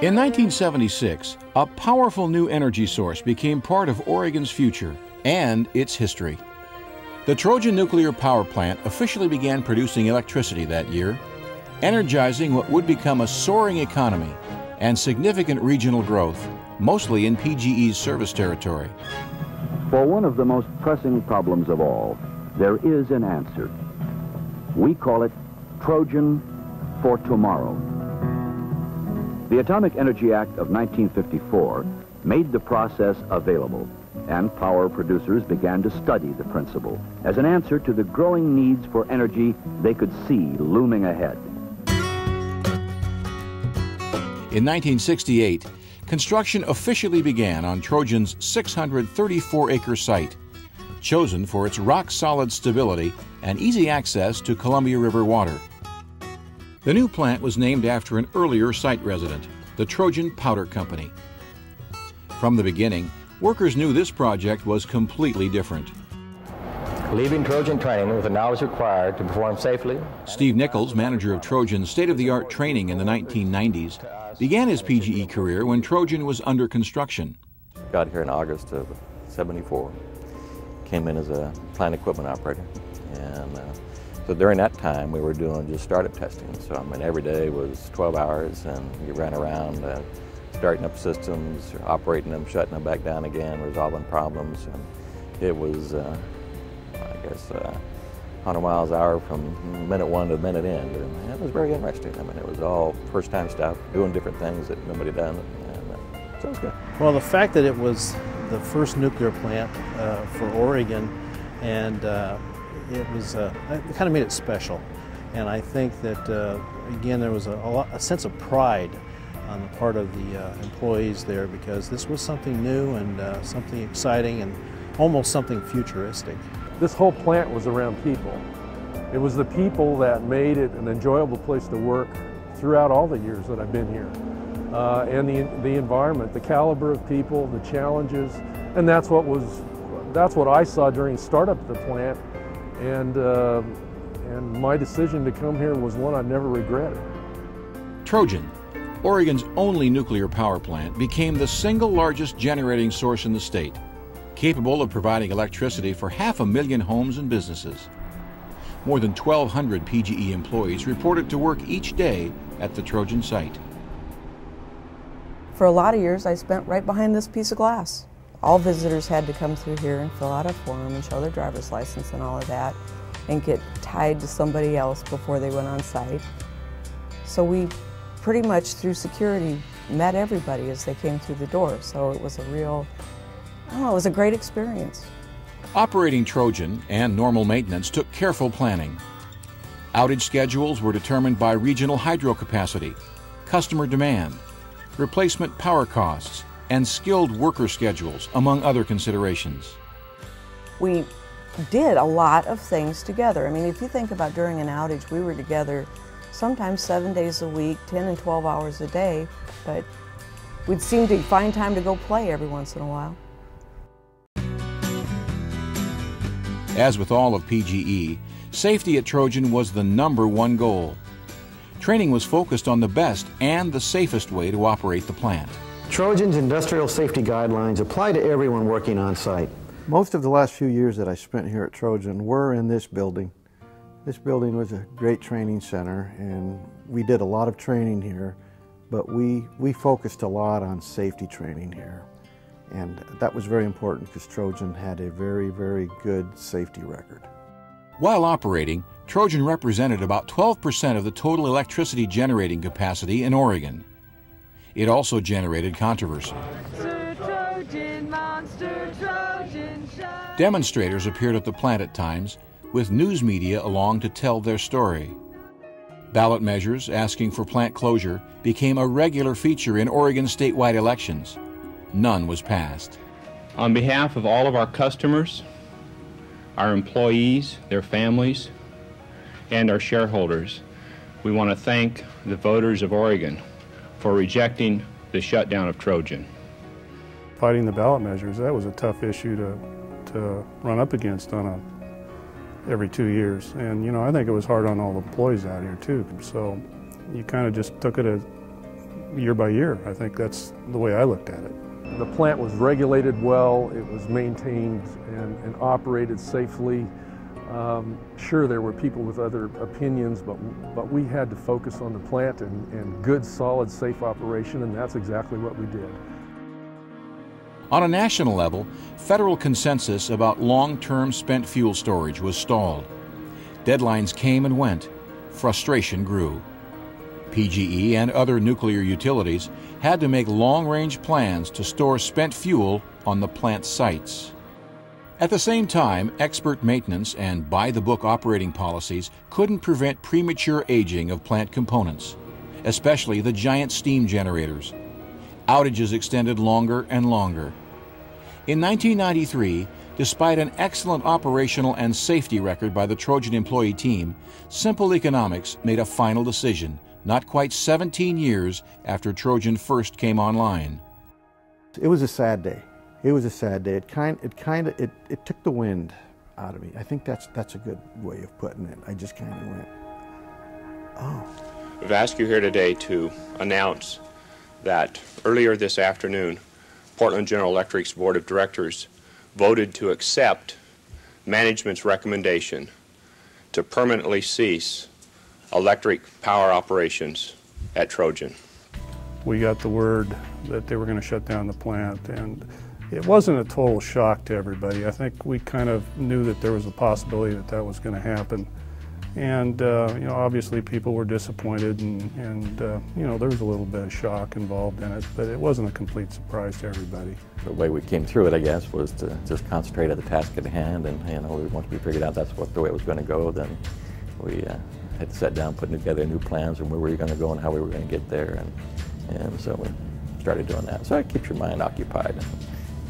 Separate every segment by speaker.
Speaker 1: In 1976, a powerful new energy source became part of Oregon's future and its history. The Trojan nuclear power plant officially began producing electricity that year, energizing what would become a soaring economy and significant regional growth, mostly in PGE's service territory.
Speaker 2: For one of the most pressing problems of all, there is an answer. We call it Trojan for tomorrow. The Atomic Energy Act of 1954 made the process available, and power producers began to study the principle as an answer to the growing needs for energy they could see looming ahead.
Speaker 1: In 1968, construction officially began on Trojan's 634-acre site, chosen for its rock-solid stability and easy access to Columbia River water. The new plant was named after an earlier site resident, the Trojan Powder Company. From the beginning, workers knew this project was completely different.
Speaker 3: Leaving Trojan training with the knowledge required to perform safely.
Speaker 1: Steve Nichols, manager of Trojan's state-of-the-art training in the 1990s, began his PGE career when Trojan was under construction.
Speaker 4: Got here in August of '74. Came in as a plant equipment operator. And so during that time, we were doing just startup testing. So I mean, every day was 12 hours, and you ran around starting up systems, operating them, shutting them back down again, resolving problems. And it was, I guess, 100 miles an hour from minute one to minute end. And it was very interesting. I mean, it was all first-time stuff, doing different things that nobody done. And so it was good.
Speaker 5: Well, the fact that it was the first nuclear plant for Oregon, and it kind of made it special. And I think that, again, there was a sense of pride on the part of the employees there, because this was something new and something exciting and almost something futuristic.
Speaker 6: This whole plant was around people. It was the people that made it an enjoyable place to work throughout all the years that I've been here. And the environment, the caliber of people, the challenges, and that's what I saw during startup of the plant. And my decision to come here was one I never regretted.
Speaker 1: Trojan, Oregon's only nuclear power plant, became the single largest generating source in the state, capable of providing electricity for 500,000 homes and businesses. More than 1,200 PGE employees reported to work each day at the Trojan site.
Speaker 7: For a lot of years, I spent right behind this piece of glass. All visitors had to come through here and fill out a form and show their driver's license and all of that, and get tied to somebody else before they went on site. So we pretty much, through security, met everybody as they came through the door. So it was a real, it was a great experience.
Speaker 1: Operating Trojan and normal maintenance took careful planning. Outage schedules were determined by regional hydro capacity, customer demand, replacement power costs, and skilled worker schedules, among other considerations.
Speaker 7: We did a lot of things together. I mean, if you think about during an outage, we were together sometimes 7 days a week, 10 and 12 hours a day, but we'd seem to find time to go play every once in a while.
Speaker 1: As with all of PGE, safety at Trojan was the #1 goal. Training was focused on the best and the safest way to operate the plant.
Speaker 8: Trojan's industrial safety guidelines apply to everyone working on site.
Speaker 9: Most of the last few years that I spent here at Trojan were in this building. This building was a great training center, and we did a lot of training here, but we focused a lot on safety training here. And that was very important because Trojan had a very, very good safety record.
Speaker 1: While operating, Trojan represented about 12% of the total electricity generating capacity in Oregon. It also generated controversy. Trojan, monster, Trojan, demonstrators appeared at the plant at times, with news media along to tell their story. Ballot measures asking for plant closure became a regular feature in Oregon statewide elections. None was passed.
Speaker 10: On behalf of all of our customers, our employees, their families, and our shareholders, we want to thank the voters of Oregon for rejecting the shutdown of Trojan.
Speaker 6: Fighting the ballot measures, that was a tough issue to run up against every 2 years. And, I think it was hard on all the employees out here, too. So you kind of just took it as, year by year. I think that's the way I looked at it. The plant was regulated well, it was maintained and operated safely. Sure, there were people with other opinions, but we had to focus on the plant and good, solid, safe operation, and that's exactly what we did.
Speaker 1: On a national level, federal consensus about long-term spent fuel storage was stalled. Deadlines came and went. Frustration grew. PGE and other nuclear utilities had to make long-range plans to store spent fuel on the plant sites. At the same time, expert maintenance and by-the-book operating policies couldn't prevent premature aging of plant components, especially the giant steam generators. Outages extended longer and longer. In 1993, despite an excellent operational and safety record by the Trojan employee team, Simple Economics made a final decision, not quite 17 years after Trojan first came online.
Speaker 9: It was a sad day. It was a sad day. It took the wind out of me. I think that's a good way of putting it. I just kind of went, oh.
Speaker 10: We've asked you here today to announce that earlier this afternoon, Portland General Electric's Board of Directors voted to accept management's recommendation to permanently cease electric power operations at Trojan.
Speaker 6: We got the word that they were going to shut down the plant, and it wasn't a total shock to everybody. I think we kind of knew that there was a possibility that that was going to happen. And, you know, obviously people were disappointed and you know, there was a little bit of shock involved in it, but it wasn't a complete surprise to everybody.
Speaker 4: The way we came through it, I guess, was to just concentrate on the task at hand, and, you know, once we figured out that's the way it was going to go, then we had to sit down, putting together new plans and where we were going to go and how we were going to get there, and so we started doing that. So it keeps your mind occupied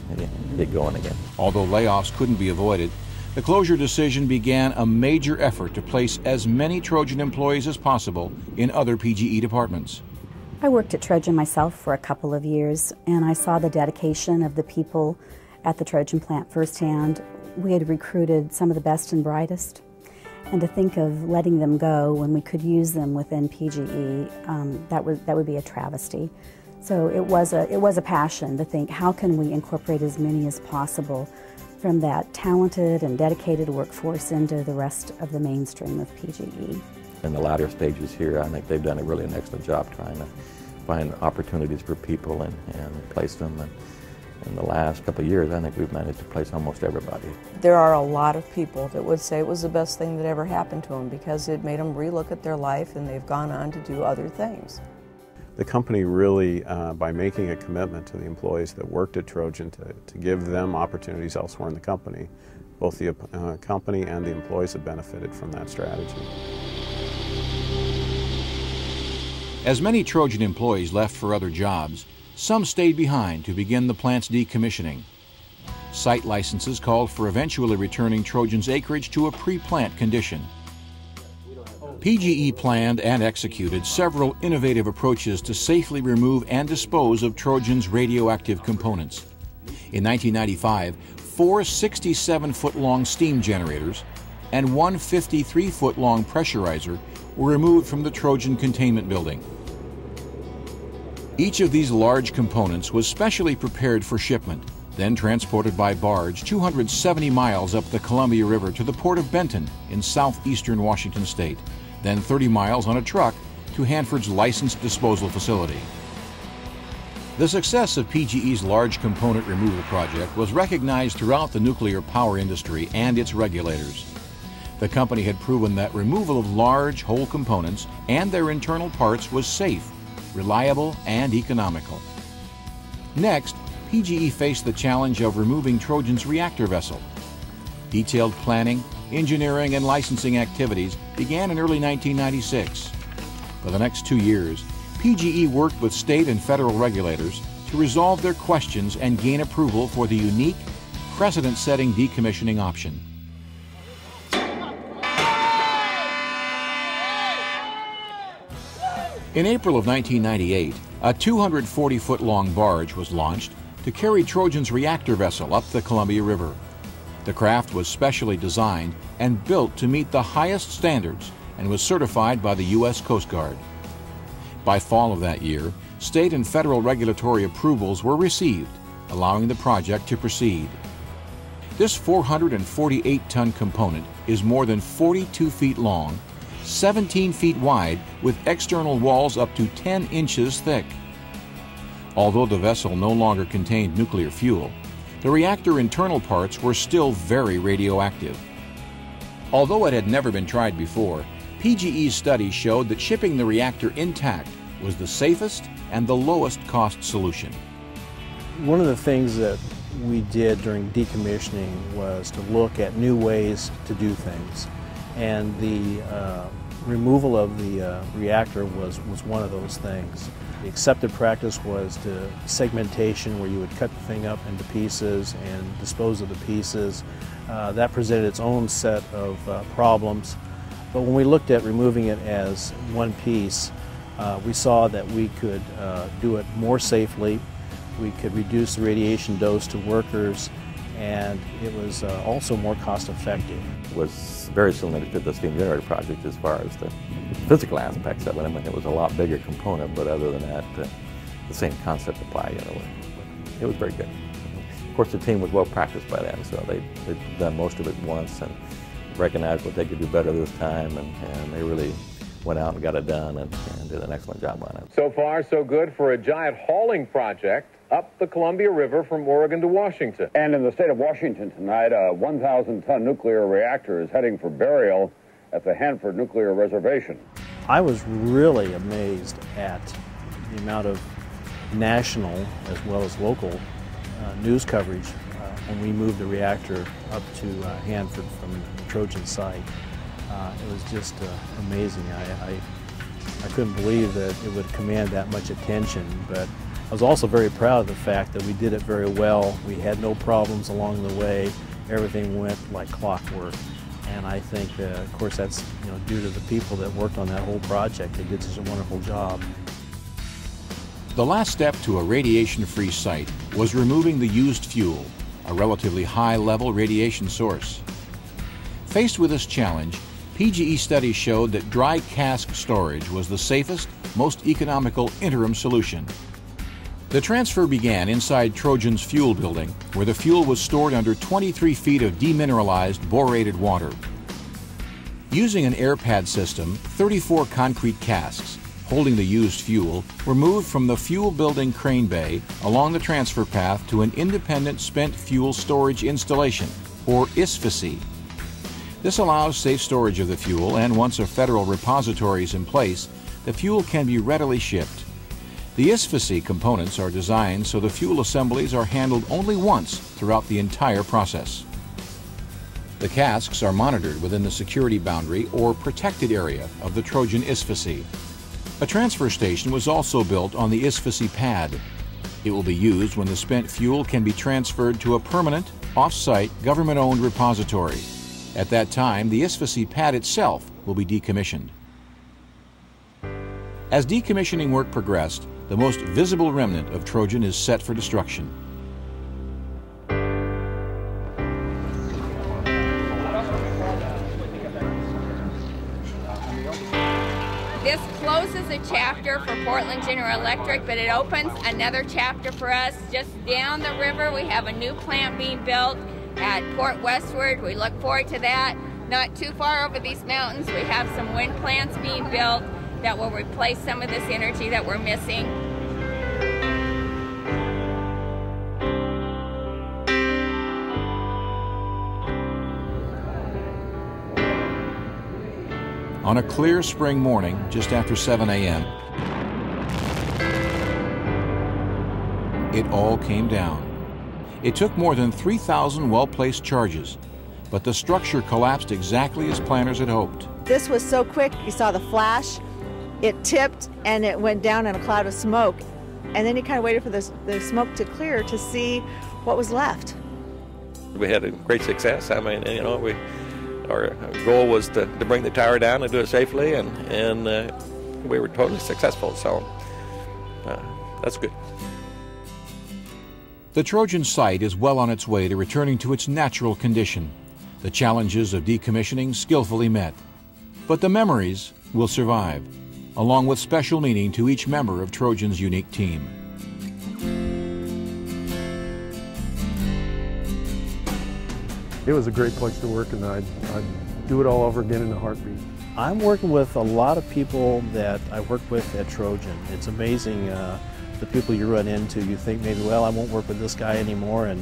Speaker 4: and you get going again.
Speaker 1: Although layoffs couldn't be avoided, the closure decision began a major effort to place as many Trojan employees as possible in other PGE departments.
Speaker 11: I worked at Trojan myself for a couple of years, and I saw the dedication of the people at the Trojan plant firsthand. We had recruited some of the best and brightest, and to think of letting them go when we could use them within PGE, that would be a travesty. So it was a passion to think, how can we incorporate as many as possible from that talented and dedicated workforce into the rest of the mainstream of PGE.
Speaker 4: In the latter stages here, I think they've done an excellent job trying to find opportunities for people and place them. And in the last couple of years, I think we've managed to place almost everybody.
Speaker 7: There are a lot of people that would say it was the best thing that ever happened to them because it made them relook at their life and they've gone on to do other things.
Speaker 12: The company really, by making a commitment to the employees that worked at Trojan to give them opportunities elsewhere in the company, both the company and the employees have benefited from that strategy.
Speaker 1: As many Trojan employees left for other jobs, some stayed behind to begin the plant's decommissioning. Site licenses called for eventually returning Trojan's acreage to a pre-plant condition. PGE planned and executed several innovative approaches to safely remove and dispose of Trojan's radioactive components. In 1995, 4 67-foot-long steam generators and 1 53-foot-long pressurizer were removed from the Trojan containment building. Each of these large components was specially prepared for shipment, then transported by barge 270 miles up the Columbia River to the port of Benton in southeastern Washington state, then 30 miles on a truck to Hanford's licensed disposal facility. The success of PGE's large component removal project was recognized throughout the nuclear power industry and its regulators. The company had proven that removal of large whole components and their internal parts was safe, reliable, and economical. Next, PGE faced the challenge of removing Trojan's reactor vessel. Detailed planning, engineering, and licensing activities began in early 1996. For the next 2 years, PGE worked with state and federal regulators to resolve their questions and gain approval for the unique, precedent-setting decommissioning option. In April of 1998, a 240-foot-long barge was launched to carry Trojan's reactor vessel up the Columbia River. The craft was specially designed and built to meet the highest standards and was certified by the U.S. Coast Guard. By fall of that year, state and federal regulatory approvals were received, allowing the project to proceed. This 448-ton component is more than 42 feet long, 17 feet wide, with external walls up to 10 inches thick. Although the vessel no longer contained nuclear fuel, the reactor internal parts were still very radioactive. Although it had never been tried before, PGE's study showed that shipping the reactor intact was the safest and the lowest cost solution.
Speaker 5: One of the things that we did during decommissioning was to look at new ways to do things, and the removal of the reactor was one of those things. The accepted practice was to segmentation, where you would cut the thing up into pieces and dispose of the pieces. That presented its own set of problems, but when we looked at removing it as one piece, we saw that we could do it more safely. We could reduce the radiation dose to workers, and it was also more cost effective.
Speaker 4: It was very similar to the steam generator project as far as the physical aspects of it. I mean, it was a lot bigger component, but other than that, the same concept applied. It was very good. Of course, the team was well practiced by then, so they'd done most of it once and recognized what they could do better this time, and they really went out and got it done and did an excellent job on it.
Speaker 13: So far, so good for a giant hauling project up the Columbia River from Oregon to Washington.
Speaker 14: And in the state of Washington tonight, a 1,000-ton nuclear reactor is heading for burial at the Hanford Nuclear Reservation.
Speaker 5: I was really amazed at the amount of national as well as local news coverage when we moved the reactor up to Hanford from the Trojan site. It was just amazing. I couldn't believe that it would command that much attention, but I was also very proud of the fact that we did it very well. We had no problems along the way. Everything went like clockwork. And I think, of course, that's due to the people that worked on that whole project. They did such a wonderful job.
Speaker 1: The last step to a radiation-free site was removing the used fuel, a relatively high-level radiation source. Faced with this challenge, PGE studies showed that dry cask storage was the safest, most economical interim solution. The transfer began inside Trojan's fuel building, where the fuel was stored under 23 feet of demineralized borated water. Using an air pad system, 34 concrete casks holding the used fuel were moved from the fuel building crane bay along the transfer path to an independent spent fuel storage installation, or ISFSI. This allows safe storage of the fuel, and once a federal repository is in place, the fuel can be readily shipped. The ISFSI components are designed so the fuel assemblies are handled only once throughout the entire process. The casks are monitored within the security boundary or protected area of the Trojan ISFSI. A transfer station was also built on the ISFSI pad. It will be used when the spent fuel can be transferred to a permanent, off-site, government-owned repository. At that time, the ISFSI pad itself will be decommissioned. As decommissioning work progressed, the most visible remnant of Trojan is set for destruction.
Speaker 15: This closes a chapter for Portland General Electric, but it opens another chapter for us. Just down the river, we have a new plant being built at Port Westward. We look forward to that. Not too far over these mountains, we have some wind plants being built that will replace some of this energy that we're missing.
Speaker 1: On a clear spring morning, just after 7 a.m., it all came down. It took more than 3,000 well-placed charges, but the structure collapsed exactly as planners had hoped.
Speaker 16: This was so quick. You saw the flash, it tipped, and it went down in a cloud of smoke. And then you kind of waited for the smoke to clear to see what was left.
Speaker 4: We had a great success. I mean, our goal was to bring the tower down and do it safely, and we were totally successful, so that's good.
Speaker 1: The Trojan site is well on its way to returning to its natural condition. The challenges of decommissioning skillfully met. But the memories will survive. along with special meaning to each member of Trojan's unique team.
Speaker 6: It was a great place to work, and I'd do it all over again in a heartbeat.
Speaker 5: I'm working with a lot of people that I work with at Trojan. It's amazing the people you run into. You think maybe, well, I won't work with this guy anymore, and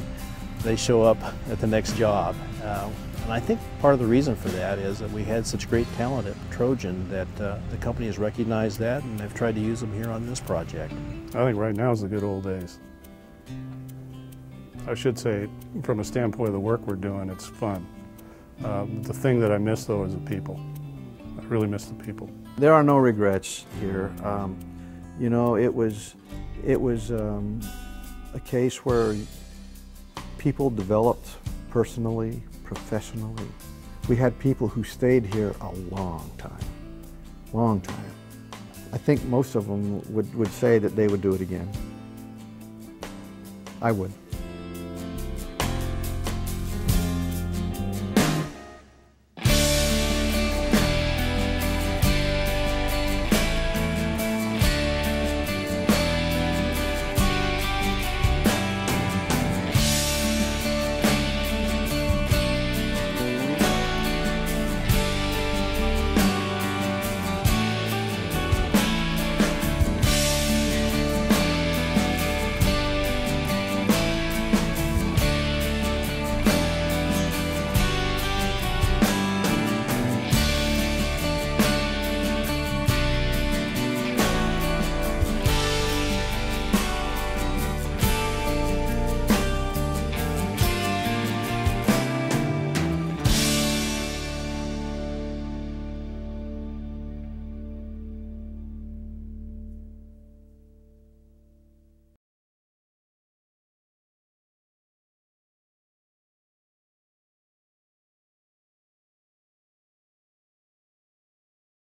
Speaker 5: they show up at the next job. And I think part of the reason for that is that we had such great talent at Trojan that the company has recognized that, and they've tried to use them here on this project.
Speaker 6: I think right now is the good old days. I should say, from a standpoint of the work we're doing, it's fun. The thing that I miss, though, is the people. I really miss the people.
Speaker 9: There are no regrets here. You know, it was a case where people developed personally, professionally. We had people who stayed here a long time, long time. I think most of them would say that they would do it again. I would.